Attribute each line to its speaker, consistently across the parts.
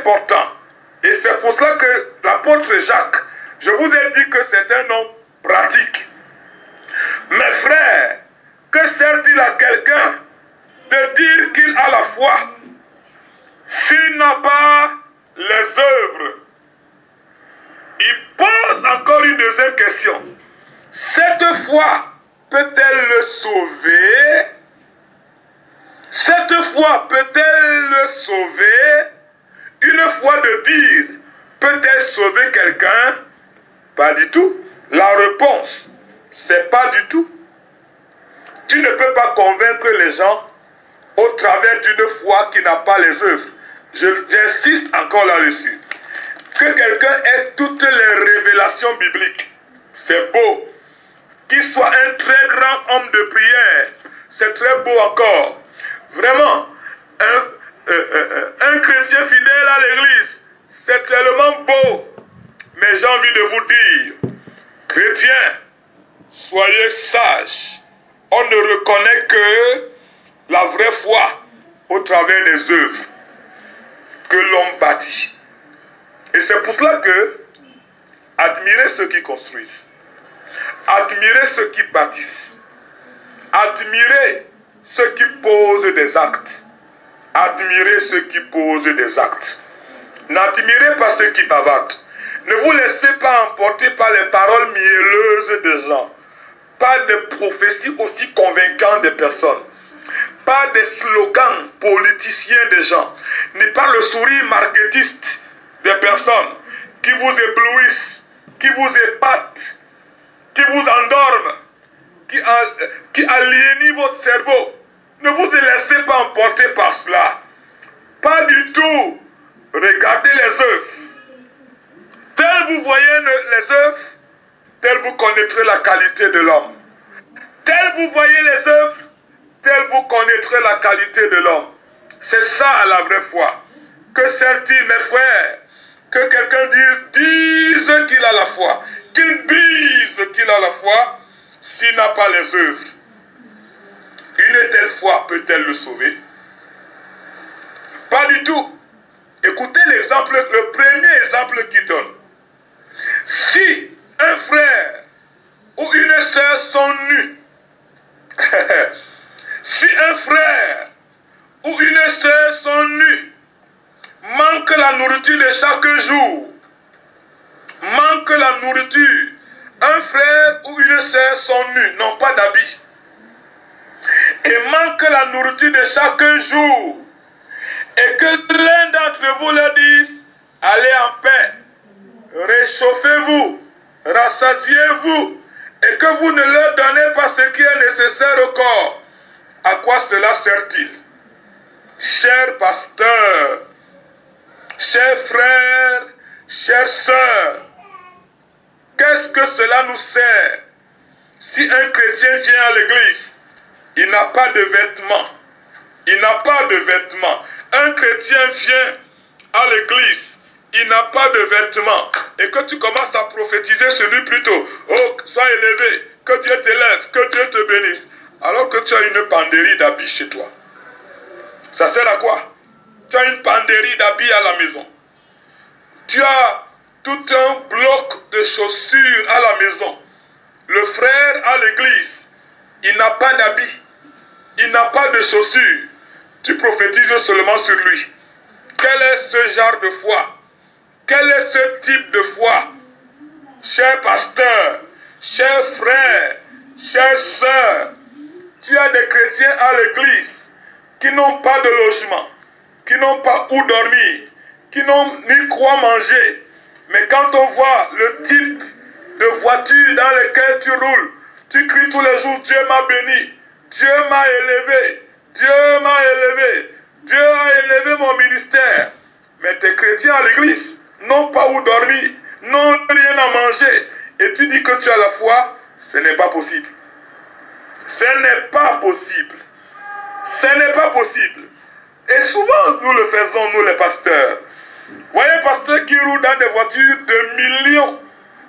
Speaker 1: important. Et c'est pour cela que l'apôtre Jacques, je vous ai dit que c'est un homme pratique. Mes frères, que sert-il à quelqu'un de dire qu'il a la foi s'il n'a pas les œuvres? Il pose encore une deuxième question. Cette foi peut-elle le sauver? Cette foi peut-elle le sauver? Une foi de dire, peut-elle sauver quelqu'un? Pas du tout. La réponse, c'est pas du tout. Tu ne peux pas convaincre les gens au travers d'une foi qui n'a pas les œuvres. J'insiste encore là-dessus. Que quelqu'un ait toutes les révélations bibliques, c'est beau. Qu'il soit un très grand homme de prière, c'est très beau encore. Vraiment, un chrétien fidèle à l'église, c'est tellement beau. Mais j'ai envie de vous dire, chrétiens, soyez sages. On ne reconnaît que la vraie foi au travers des œuvres que l'homme bâtit. Et c'est pour cela que admirez ceux qui construisent, admirez ceux qui bâtissent, admirez ceux qui posent des actes, admirez ceux qui posent des actes. N'admirez pas ceux qui bavardent. Ne vous laissez pas emporter par les paroles mielleuses des gens, pas des prophéties aussi convaincantes des personnes, pas des slogans politiciens des gens, ni par le sourire marketiste des personnes qui vous éblouissent, qui vous épatent, qui vous endorment, qui aliénent votre cerveau. Ne vous laissez pas emporter par cela. Pas du tout. Regardez les œuvres. Tel vous voyez les œuvres, tel vous connaîtrez la qualité de l'homme. Tel vous voyez les œuvres, tel vous connaîtrez la qualité de l'homme. C'est ça la vraie foi. Que sert-il, mes frères, que quelqu'un dise qu'il a la foi, qu'il dise qu'il a la foi, s'il n'a pas les œuvres? Une telle foi peut-elle le sauver? Pas du tout. Écoutez l'exemple, le premier exemple qu'il donne. Si un frère ou une sœur sont nus, si un frère ou une sœur sont nus, manque la nourriture de chaque jour, manque la nourriture, un frère ou une sœur sont nus, n'ont pas d'habit, et manque la nourriture de chaque jour, et que l'un d'entre vous leur dise, allez en paix, réchauffez-vous, rassasiez-vous, et que vous ne leur donnez pas ce qui est nécessaire au corps, à quoi cela sert-il? Chers pasteurs, chers frères, chères sœurs, qu'est-ce que cela nous sert? Si un chrétien vient à l'église, il n'a pas de vêtements, il n'a pas de vêtements. Un chrétien vient à l'église, il n'a pas de vêtements, et que tu commences à prophétiser sur lui plutôt, oh, sois élevé, que Dieu t'élève, que Dieu te bénisse, alors que tu as une penderie d'habits chez toi. Ça sert à quoi? Tu as une penderie d'habits à la maison. Tu as tout un bloc de chaussures à la maison. Le frère à l'église, il n'a pas d'habits, il n'a pas de chaussures. Tu prophétises seulement sur lui. Quel est ce genre de foi? Quel est ce type de foi? Chers pasteurs, chers frères, chères sœurs, tu as des chrétiens à l'église qui n'ont pas de logement, qui n'ont pas où dormir, qui n'ont ni quoi manger. Mais quand on voit le type de voiture dans laquelle tu roules, tu cries tous les jours, Dieu m'a béni, Dieu m'a élevé, Dieu m'a élevé, Dieu a élevé mon ministère. Mais tes chrétiens à l'église n'ont pas où dormir, n'ont rien à manger. Et tu dis que tu as la foi, ce n'est pas possible. Ce n'est pas possible. Ce n'est pas possible. Et souvent, nous le faisons, nous les pasteurs. Voyez un pasteur qui roule dans des voitures de millions.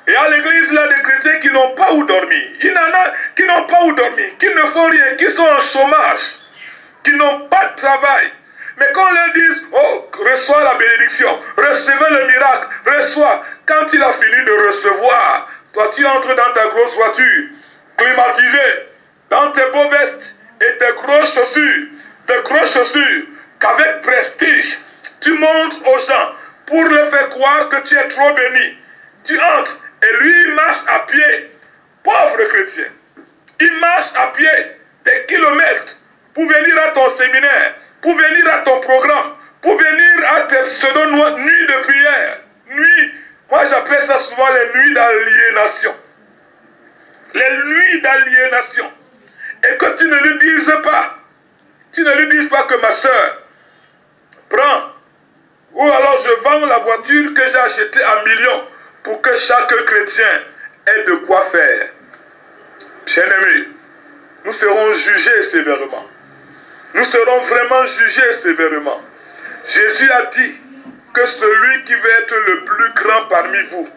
Speaker 1: Et à l'église, il y a des chrétiens qui n'ont pas où dormir. Il y en a qui n'ont pas où dormir, qui ne font rien, qui sont en chômage, qui n'ont pas de travail. Mais quand on leur dit, oh, reçois la bénédiction, recevez le miracle, reçois. Quand il a fini de recevoir, toi tu entres dans ta grosse voiture, climatisée, dans tes beaux vestes et tes grosses chaussures, qu'avec prestige, tu montres aux gens pour leur faire croire que tu es trop béni. Tu entres et lui il marche à pied, pauvre chrétien. Il marche à pied des kilomètres pour venir à ton séminaire, pour venir à ton programme, pour venir à tes pseudo-nuits de prière. Nuits, moi j'appelle ça souvent les nuits d'aliénation. Les nuits d'aliénation. Et que tu ne lui dises pas que ma soeur, prends, ou alors je vends la voiture que j'ai achetée à millions pour que chaque chrétien ait de quoi faire. Bien-aimés, nous serons jugés sévèrement. Nous serons vraiment jugés sévèrement. Jésus a dit que celui qui veut être le plus grand parmi vous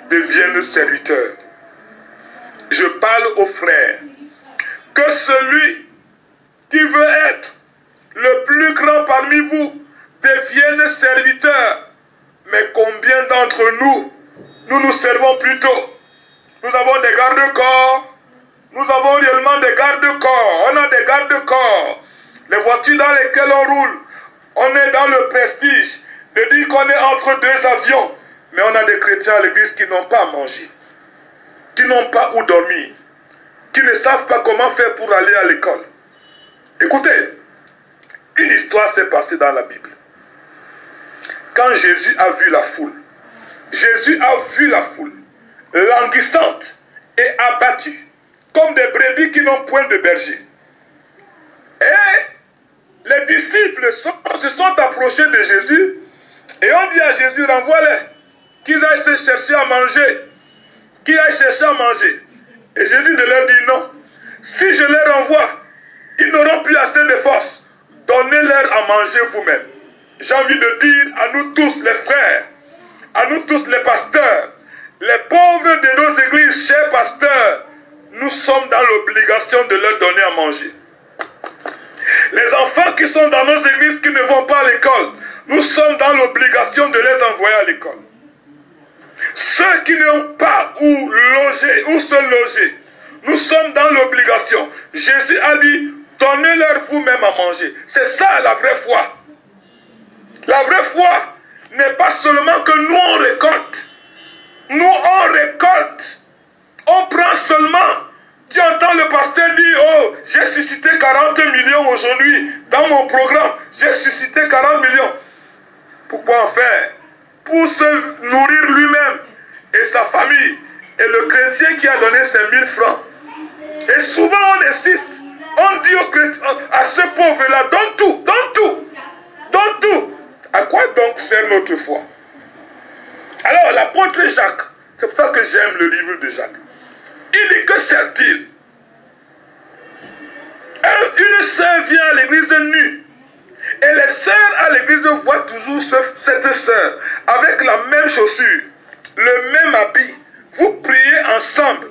Speaker 1: devienne serviteur. Je parle aux frères. Que celui qui veut être le plus grand parmi vous devienne serviteur. Mais combien d'entre nous, nous servons plutôt? Nous avons des garde-corps. Nous avons réellement des garde-corps. On a des garde-corps. Les voitures dans lesquelles on roule, on est dans le prestige de dire qu'on est entre deux avions. Mais on a des chrétiens à l'église qui n'ont pas à manger, qui n'ont pas où dormir, qui ne savent pas comment faire pour aller à l'école. Écoutez, une histoire s'est passée dans la Bible. Quand Jésus a vu la foule, languissante et abattue, comme des brebis qui n'ont point de berger. Et les disciples se sont approchés de Jésus et ont dit à Jésus, renvoie-les, qu'ils aillent se chercher à manger. Qu'ils aillent chercher à manger. Et Jésus de leur dit non. Si je les renvoie, ils n'auront plus assez de force. Donnez-leur à manger vous-même. J'ai envie de dire à nous tous les frères, à nous tous les pasteurs, les pauvres de nos églises, chers pasteurs, nous sommes dans l'obligation de leur donner à manger. Les enfants qui sont dans nos églises qui ne vont pas à l'école, nous sommes dans l'obligation de les envoyer à l'école. Ceux qui n'ont pas où loger, où se loger, nous sommes dans l'obligation. Jésus a dit, donnez-leur vous-même à manger. C'est ça la vraie foi. La vraie foi n'est pas seulement que nous on récolte. Nous on récolte. On prend seulement. Tu entends le pasteur dire, oh, j'ai suscité 40 millions aujourd'hui dans mon programme. J'ai suscité 40 millions. Pourquoi en faire? Pour se nourrir lui-même et sa famille. Et le chrétien qui a donné ses 1000 francs. Et souvent on insiste. On dit au chrétien, à ce pauvre-là, donne tout, donne tout, donne tout. À quoi donc sert notre foi? Alors l'apôtre Jacques, c'est pour ça que j'aime le livre de Jacques. Il dit, que sert-il? Une sœur vient à l'église nue. Et les sœurs à l'église voient toujours cette sœur avec la même chaussure, le même habit. Vous priez ensemble.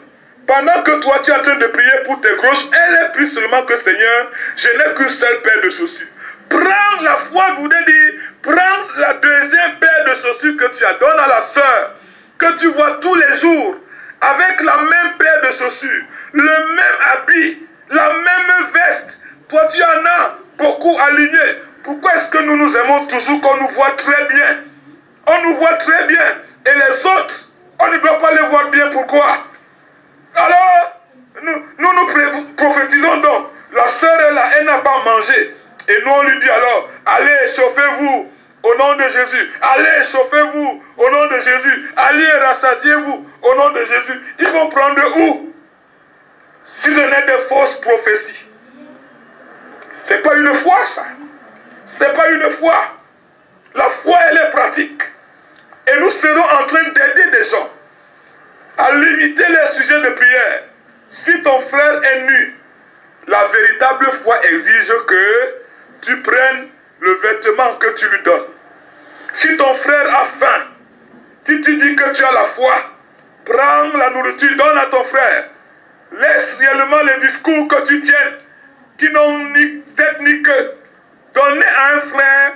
Speaker 1: Pendant que toi tu es en train de prier pour tes gauches, elle est plus seulement que Seigneur, je n'ai qu'une seule paire de chaussures. Prends la foi, vous voulez dire, prends la deuxième paire de chaussures que tu as, donne à la sœur, que tu vois tous les jours, avec la même paire de chaussures, le même habit, la même veste. Toi tu en as beaucoup aligné. Pourquoi est-ce que nous nous aimons toujours qu'on nous voit très bien? On nous voit très bien. Et les autres, on ne doit pas les voir bien. Pourquoi? Alors, nous prophétisons donc. La sœur est là, elle n'a pas mangé. Et nous on lui dit alors, allez, chauffez-vous au nom de Jésus. Allez, chauffez-vous au nom de Jésus. Allez, rassasiez-vous au nom de Jésus. Ils vont prendre où? Si ce n'est des fausses prophéties. C'est pas une foi ça. C'est pas une foi. La foi elle est pratique. Et nous serons en train d'aider des gens à limiter les sujets de prière. Si ton frère est nu, la véritable foi exige que tu prennes le vêtement que tu lui donnes. Si ton frère a faim, si tu dis que tu as la foi, prends la nourriture, donne à ton frère. Laisse réellement les discours que tu tiens, qui n'ont ni tête ni queue. Donner à un frère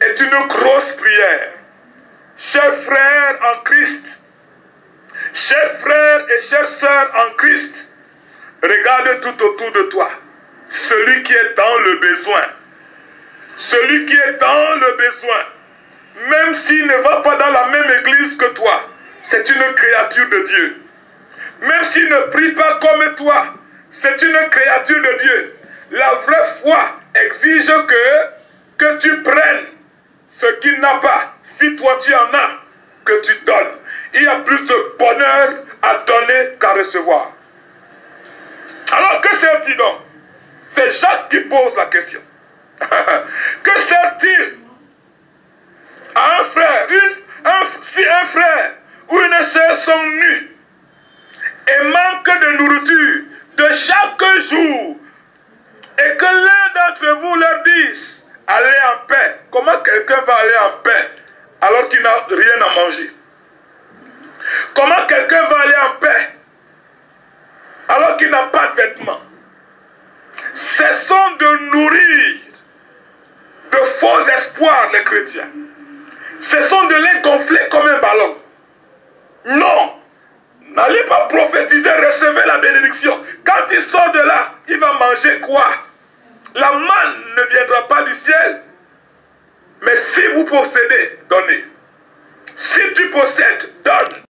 Speaker 1: est une grosse prière. Chers frères en Christ, chers frères et chères sœurs en Christ, regarde tout autour de toi. Celui qui est dans le besoin, celui qui est dans le besoin, même s'il ne va pas dans la même église que toi, c'est une créature de Dieu. Même s'il ne prie pas comme toi, c'est une créature de Dieu. La vraie foi exige que tu prennes ce qu'il n'a pas. Si toi tu en as, que tu donnes. Il y a plus de bonheur à donner qu'à recevoir. Alors que sert-il donc? C'est Jacques qui pose la question. Que sert-il à un frère, si un frère ou une sœur sont nus et manquent de nourriture de chaque jour, et que l'un d'entre vous leur dise, allez en paix? Comment quelqu'un va aller en paix alors qu'il n'a rien à manger? Comment quelqu'un va aller en paix alors qu'il n'a pas de vêtements? Cessons de nourrir de faux espoirs les chrétiens. Cessons de les gonfler comme un ballon. Non! N'allez pas prophétiser, recevez la bénédiction. Quand il sort de là, il va manger quoi? La manne ne viendra pas du ciel. Mais si vous possédez, donnez. Si tu possèdes, donne.